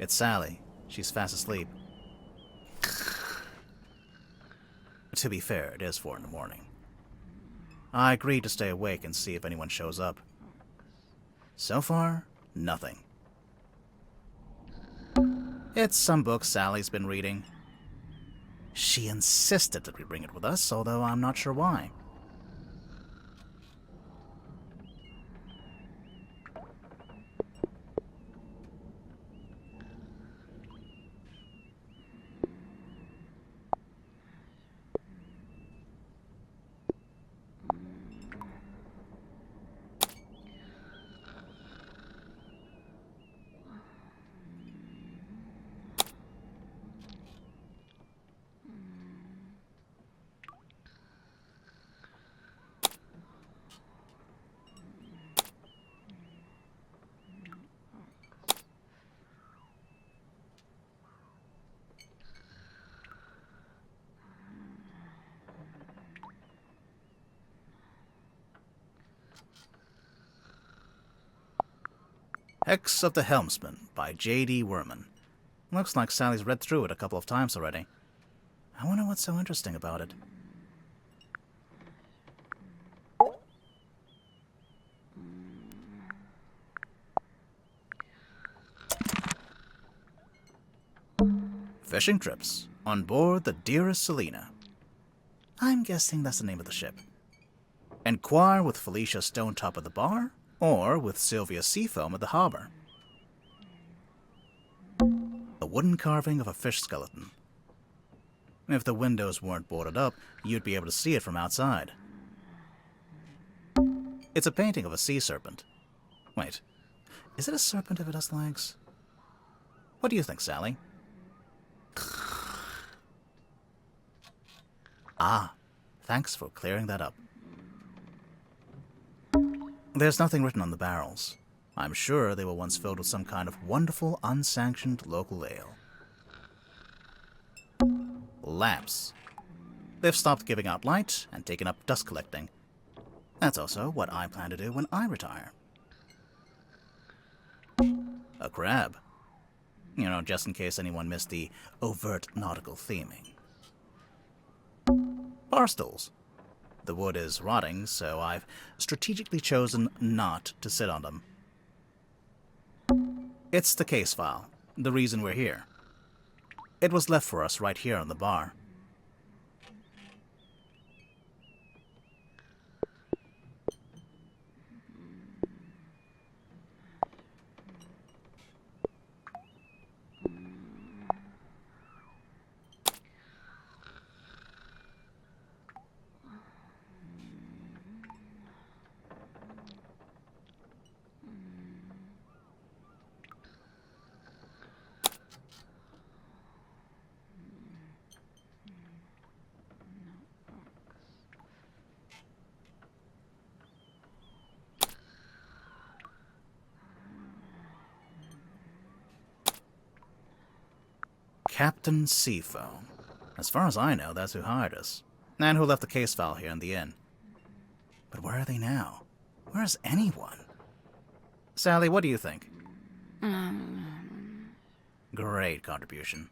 It's Sally. She's fast asleep. To be fair, it is 4 in the morning. I agreed to stay awake and see if anyone shows up. So far, nothing. It's some book Sally's been reading. She insisted that we bring it with us, although I'm not sure why. Hex of the Helmsman by J.D. Werman. Looks like Sally's read through it a couple of times already. I wonder what's so interesting about it. Fishing trips on board the Dearest Selena. I'm guessing that's the name of the ship. Enquire with Felicia Stonetop at the bar, or with Sylvia Seafoam at the harbor. A wooden carving of a fish skeleton. If the windows weren't boarded up, you'd be able to see it from outside. It's a painting of a sea serpent. Wait, is it a serpent if it has legs? What do you think, Sally? Ah, thanks for clearing that up. There's nothing written on the barrels. I'm sure they were once filled with some kind of wonderful, unsanctioned local ale. Lamps. They've stopped giving out light and taken up dust collecting. That's also what I plan to do when I retire. A crab. You know, just in case anyone missed the overt nautical theming. Bar stools. The wood is rotting, so I've strategically chosen not to sit on them. It's the case file, the reason we're here. It was left for us right here on the bar. Captain Seafoam. As far as I know, that's who hired us. And who left the case file here in the inn. But where are they now? Where's anyone? Sally, what do you think? Great contribution.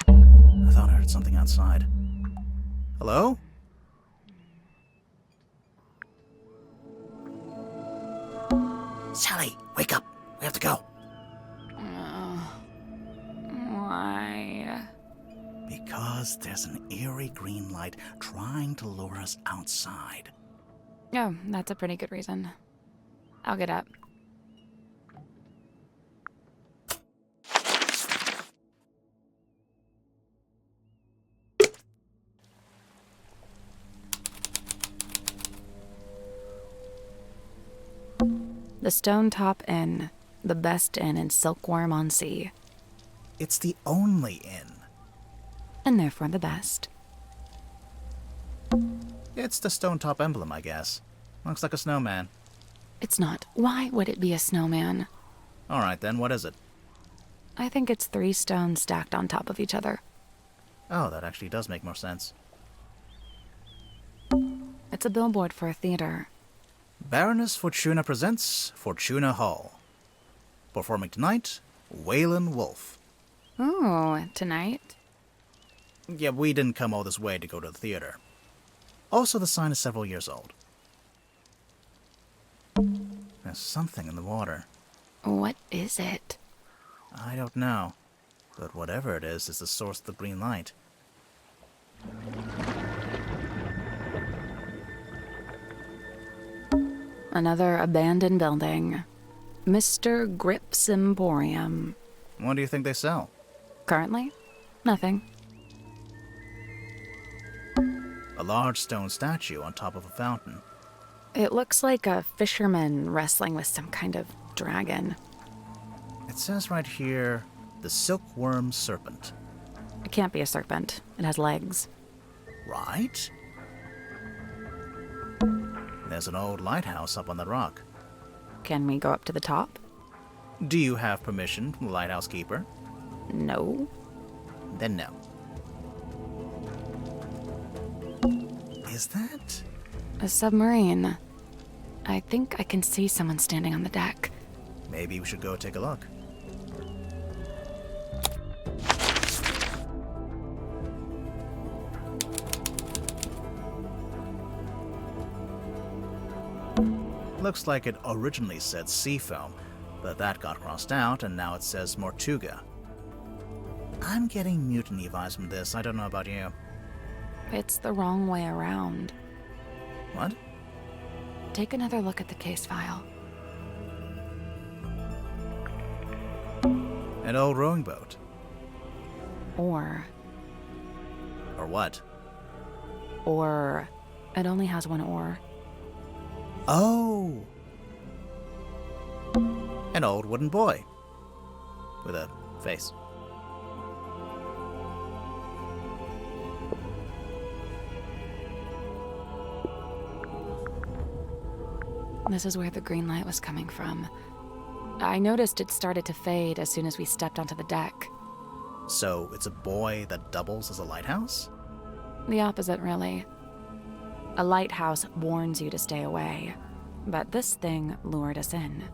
I thought I heard something outside. Hello? Sally, wake up. We have to go. Why? Because there's an eerie green light trying to lure us outside. Oh, that's a pretty good reason. I'll get up. The Stone Top Inn, the best inn in Silkworm on Sea, It's the only inn. and therefore the best. It's the Stone Top emblem, I guess. Looks like a snowman. It's not. Why would it be a snowman? Alright then, what is it? I think it's 3 stones stacked on top of each other. Oh, that actually does make more sense. It's a billboard for a theater. Baroness Fortuna presents Fortuna Hall. Performing tonight, Waylon Wolf. Ooh, tonight? Yeah, we didn't come all this way to go to the theater. Also, the sign is several years old. There's something in the water. What is it? I don't know. But whatever it is the source of the green light. Another abandoned building. Mr. Grip's Emporium. What do you think they sell? Currently? Nothing. A large stone statue on top of a fountain. It looks like a fisherman wrestling with some kind of dragon. It says right here, the silkworm serpent. It can't be a serpent. It has legs. Right? There's an old lighthouse up on the rock. Can we go up to the top? Do you have permission from the lighthouse keeper? No. Then no. Is that? A submarine. I think I can see someone standing on the deck. Maybe we should go take a look. Looks like it originally said Seafoam, but that got crossed out and now it says Mortuga. I'm getting mutiny vibes from this, I don't know about you. It's the wrong way around. What? Take another look at the case file. An old rowing boat. Or what? It only has 1 oar. Oh! An old wooden boy. With a face. This is where the green light was coming from. I noticed it started to fade as soon as we stepped onto the deck. So it's a boy that doubles as a lighthouse? The opposite, really. A lighthouse warns you to stay away, but this thing lured us in.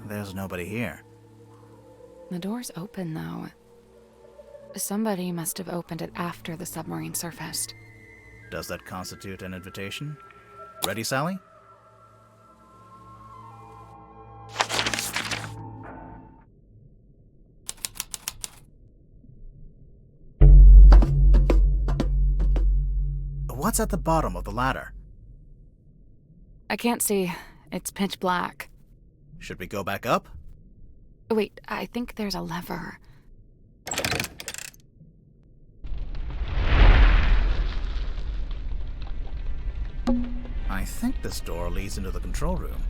There's nobody here. The door's open, though. Somebody must have opened it after the submarine surfaced. Does that constitute an invitation? Ready, Sally? What's at the bottom of the ladder? I can't see. It's pitch black. Should we go back up? Wait, I think there's a lever. I think this door leads into the control room.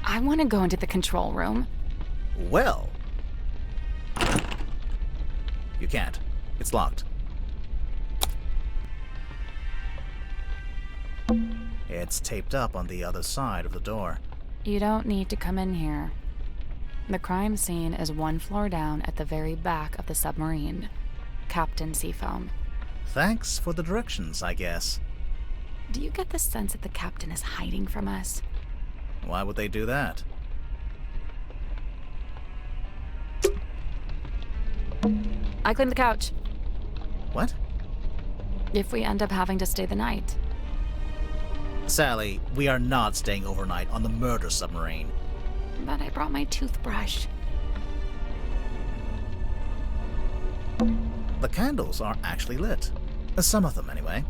I want to go into the control room. Well... You can't. It's locked. It's taped up on the other side of the door. You don't need to come in here. The crime scene is 1 floor down at the very back of the submarine. Captain Seafoam. Thanks for the directions, I guess. Do you get the sense that the captain is hiding from us? Why would they do that? I cleaned the couch. What? If we end up having to stay the night. Sally, we are not staying overnight on the murder submarine. But I brought my toothbrush. The candles are actually lit. Some of them, anyway.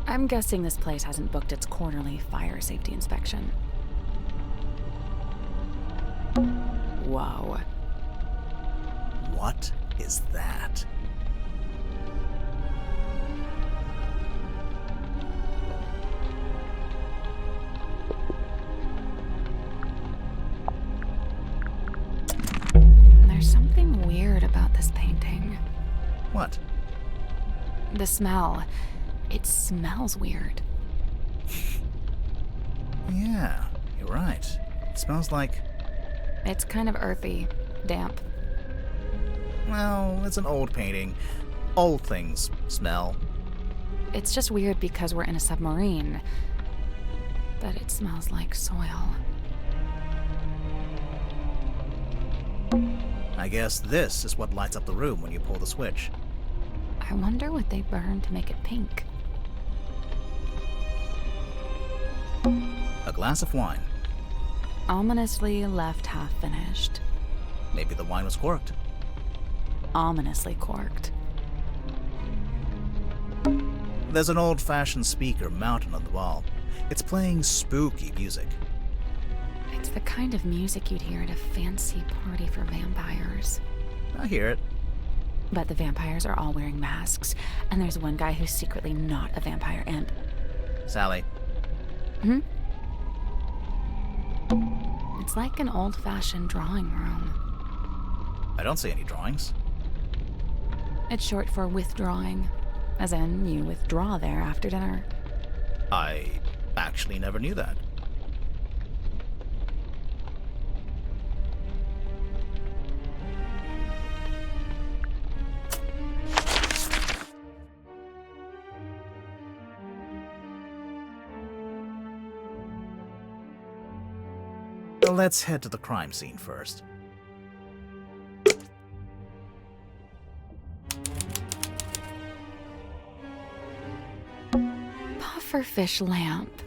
I'm guessing this place hasn't booked its quarterly fire safety inspection. Whoa. What is that? There's something weird about this painting. What? The smell. It smells weird. Yeah, you're right. It smells like... It's kind of earthy, damp. Well, it's an old painting. Old things smell. It's just weird because we're in a submarine. But it smells like soil. I guess this is what lights up the room when you pull the switch. I wonder what they burned to make it pink. A glass of wine. Ominously left half finished. Maybe the wine was corked. Ominously corked. There's an old-fashioned speaker mounted on the wall. It's playing spooky music. It's the kind of music you'd hear at a fancy party for vampires. I hear it. But the vampires are all wearing masks, and there's one guy who's secretly not a vampire imp. Sally. It's like an old-fashioned drawing room. I don't see any drawings. It's short for withdrawing, as in you withdraw there after dinner. I actually never knew that. Well, let's head to the crime scene first. Pufferfish lamp.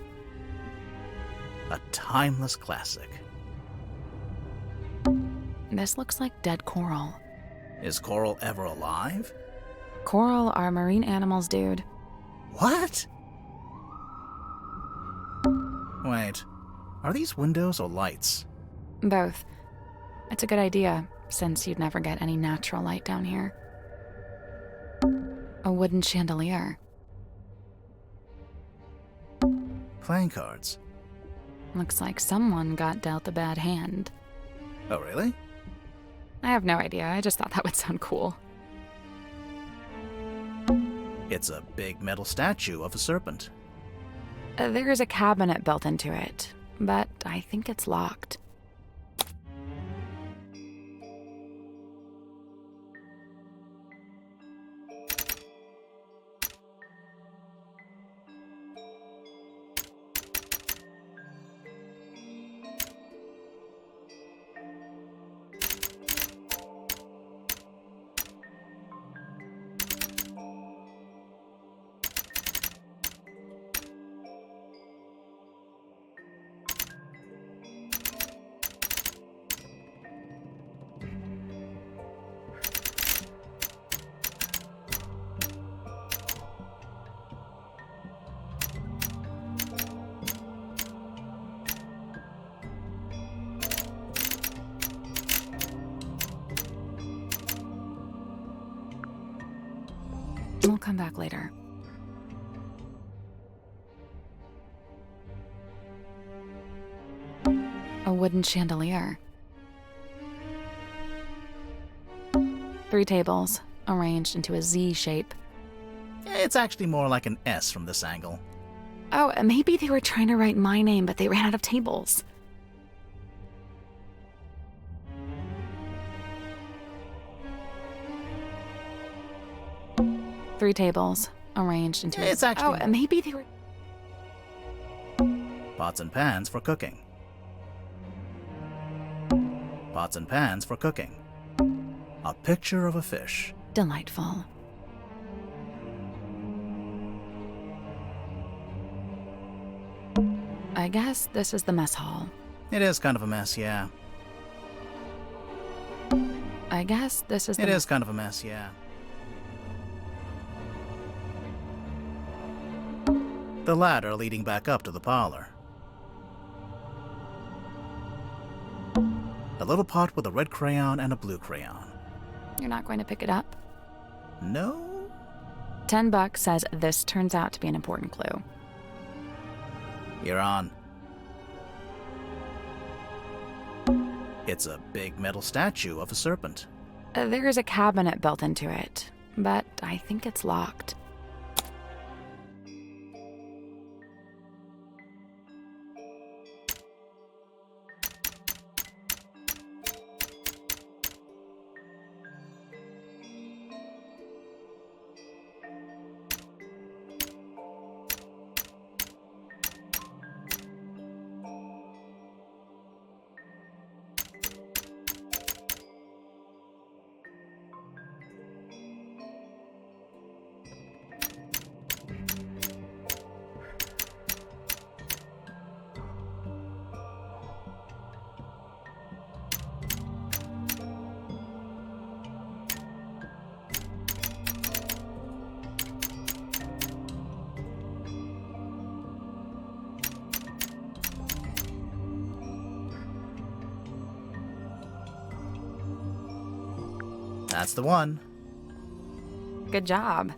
A timeless classic. This looks like dead coral. Is coral ever alive? Coral are marine animals, dude. What? Wait, are these windows or lights? Both. It's a good idea, since you'd never get any natural light down here. A wooden chandelier. Playing cards. Looks like someone got dealt a bad hand. Oh, really? I have no idea, I just thought that would sound cool. It's a big metal statue of a serpent. There's a cabinet built into it, but I think it's locked. We'll come back later. A wooden chandelier. 3 tables, arranged into a Z shape. It's actually more like an S from this angle. Oh, maybe they were trying to write my name, but they ran out of tables. Three tables, arranged into It's actually... Oh, maybe they were... Pots and pans for cooking. Pots and pans for cooking. A picture of a fish. Delightful. I guess this is the mess hall. It is kind of a mess, yeah. I guess this is the It is kind of a mess, yeah. the ladder leading back up to the parlor. A little pot with a red crayon and a blue crayon. You're not going to pick it up? No? $10 says this turns out to be an important clue. You're on. It's a big metal statue of a serpent. There is a cabinet built into it, but I think it's locked. That's the one. Good job.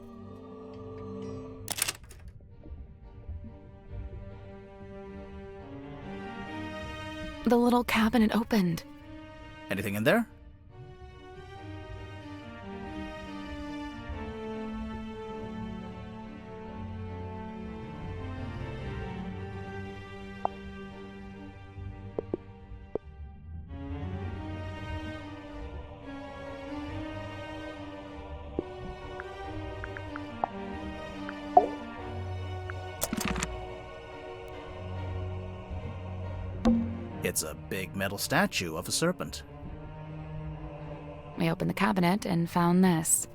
The little cabinet opened. Anything in there? It's a big metal statue of a serpent. We opened the cabinet and found this.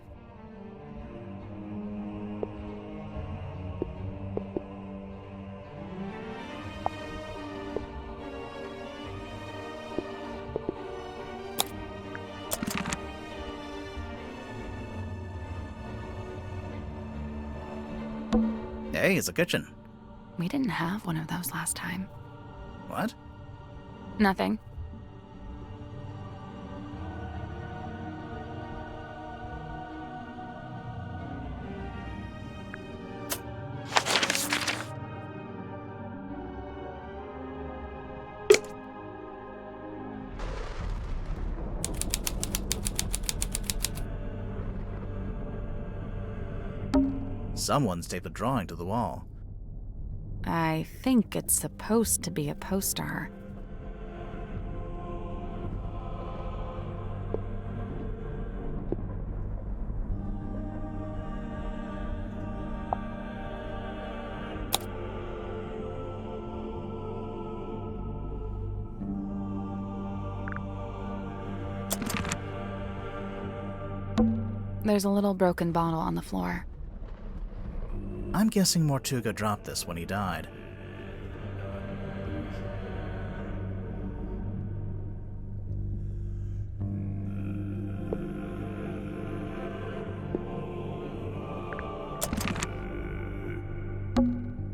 Hey, it's a kitchen. We didn't have one of those last time. What? Nothing. Someone's taped a drawing to the wall. I think it's supposed to be a poster. There's a little broken bottle on the floor. I'm guessing Mortuga dropped this when he died.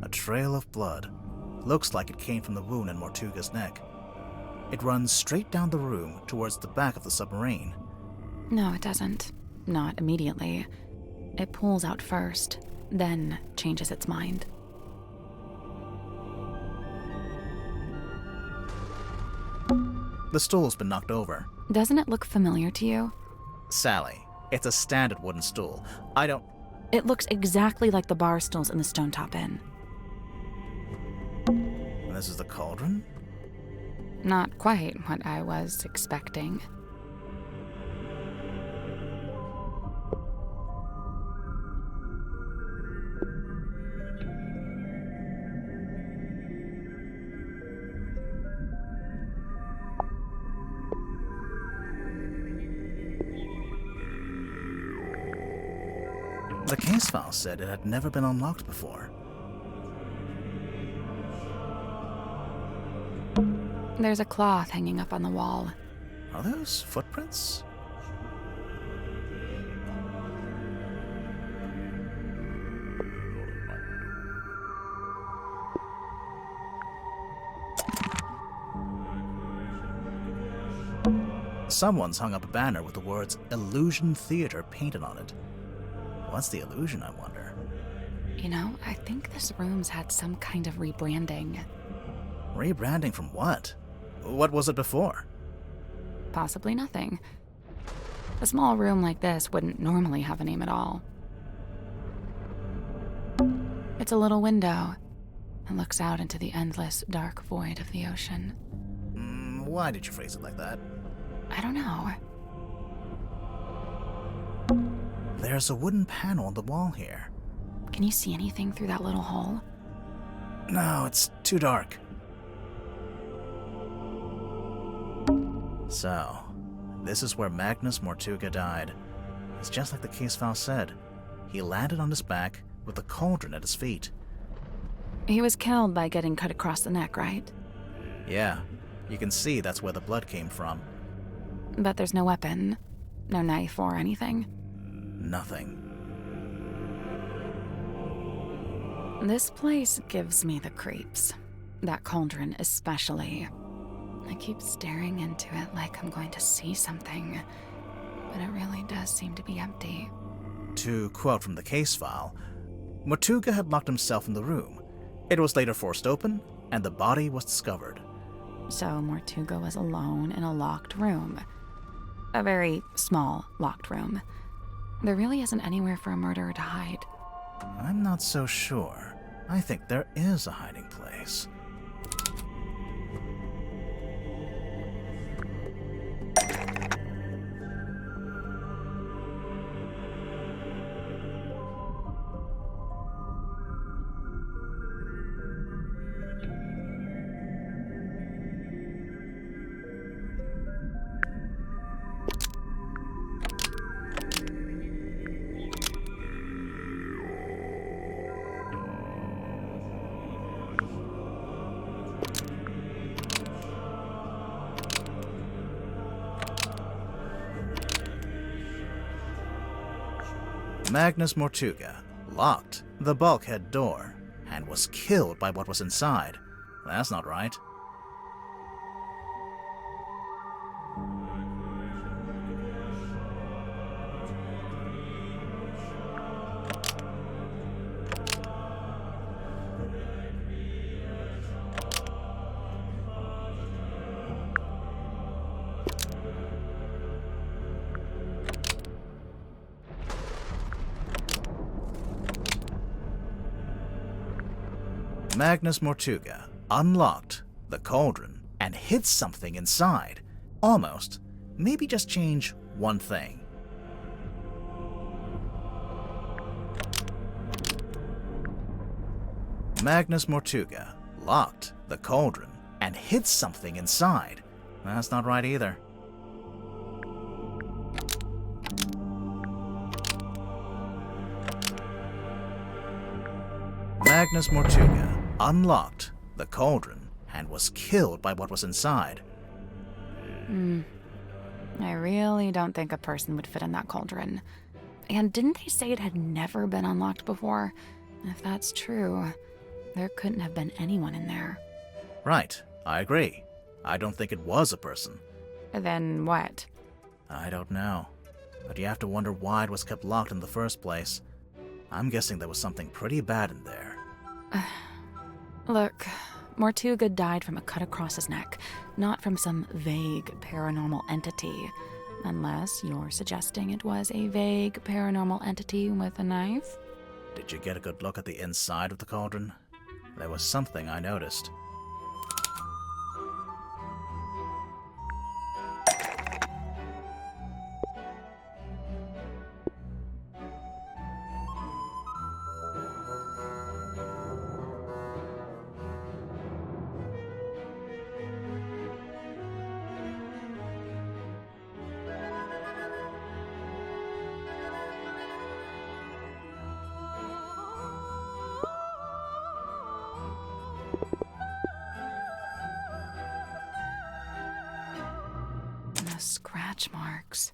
A trail of blood. Looks like it came from the wound in Mortuga's neck. It runs straight down the room towards the back of the submarine. No, it doesn't. Not immediately. It pulls out first, then changes its mind. The stool's been knocked over. Doesn't it look familiar to you? Sally, it's a standard wooden stool. It looks exactly like the bar stools in the Stone Top Inn. This is the cauldron? Not quite what I was expecting. The case file said it had never been unlocked before. There's a cloth hanging up on the wall. Are those footprints? someone's hung up a banner with the words Illusion Theater painted on it. What's the illusion, I wonder? You know, I think this room's had some kind of rebranding. Rebranding from what? What was it before? Possibly nothing. A small room like this wouldn't normally have a name at all. It's a little window. It looks out into the endless, dark void of the ocean. Why did you phrase it like that? I don't know. There's a wooden panel on the wall here. Can you see anything through that little hole? No, it's too dark. So, this is where Magnus Mortuga died. It's just like the case file said. He landed on his back with a cauldron at his feet. He was killed by getting cut across the neck, right? Yeah, you can see that's where the blood came from. But there's no weapon, no knife or anything. Nothing. This place gives me the creeps. That cauldron especially. I keep staring into it like I'm going to see something, but it really does seem to be empty. To quote from the case file, Mortuga had locked himself in the room. It was later forced open, and the body was discovered. So Mortuga was alone in a locked room. A very small locked room. There really isn't anywhere for a murderer to hide. I'm not so sure. I think there is a hiding place. Magnus Mortuga locked the bulkhead door and was killed by what was inside. That's not right. Magnus Mortuga unlocked the cauldron and hid something inside. Almost. Maybe just change one thing. Magnus Mortuga locked the cauldron and hid something inside. That's not right either. Magnus Mortuga unlocked the cauldron and was killed by what was inside. I really don't think a person would fit in that cauldron. And didn't they say it had never been unlocked before? If that's true, there couldn't have been anyone in there. Right, I agree. I don't think it was a person. Then what? I don't know. But you have to wonder why it was kept locked in the first place. I'm guessing there was something pretty bad in there. Look, Mortuga died from a cut across his neck, not from some vague paranormal entity. Unless you're suggesting it was a vague paranormal entity with a knife? Did you get a good look at the inside of the cauldron? There was something I noticed. Scratch marks.